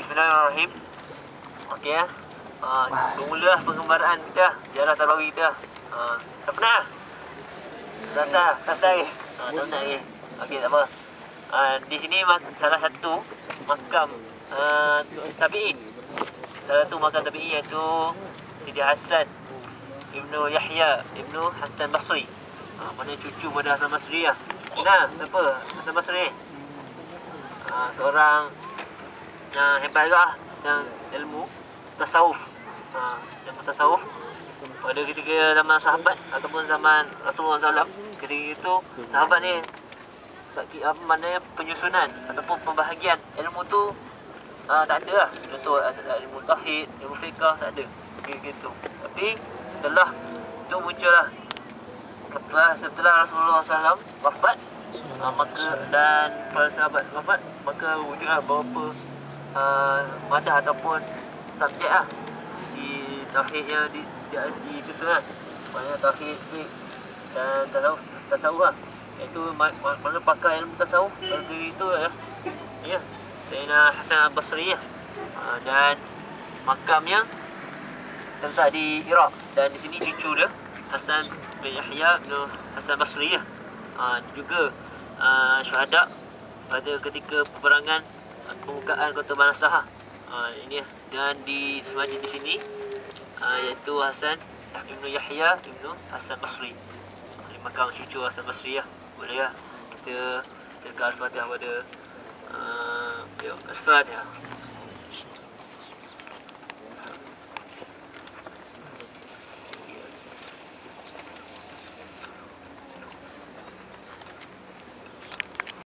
Bismillahirrahmanirrahim. Okey ya. Bermulalah pengembaraan kita, ziarah tarawih kita. Tak pernah. Tak lagi. Tak nak lagi. Okey, tak apa. Di sini salah satu makam tabi'in. Salah satu makam tabi'in iaitu Sidi Hasan Ibnu Yahya Ibnu Hasan Basri. Mana cucu pada Hasan Basri lah. Nah, apa Hasan Basri? Seorang yang hebat juga yang ilmu tasawuf. Ilmu tasawuf pada ketika zaman sahabat ataupun zaman Rasulullah SAW, ketika itu sahabat ni apa maknanya penyusunan ataupun pembahagian ilmu tu tak ada lah. Contoh ilmu tauhid, ilmu fiqh tak ada gitu. Tapi setelah tu muncullah setelah Rasulullah SAW wafat, maka dan para sahabat wafat, maka wujudlah beberapa madah ataupun subjek lah di tauhid yang disusun lah. Maknanya tauhid dan tasawuf lah. Iaitu mana pakar ilmu tasawuf dari itu ya Sayyidina Hasan Al-Basri ya. Dan makamnya terletak di Iraq, dan di sini cucu dia Hasan bin Yahya bin Hasan Basri ya. Juga syuhada pada ketika peperangan pembukaan kota Banasah. Ini dan di semajid di sini iaitu Hasan Ibnu Yahya Ibnu Hasan Basri. Ini makam cucu Hasan Basri ya. Boleh ya kita Al-Fatihah pada Al-Fatihah.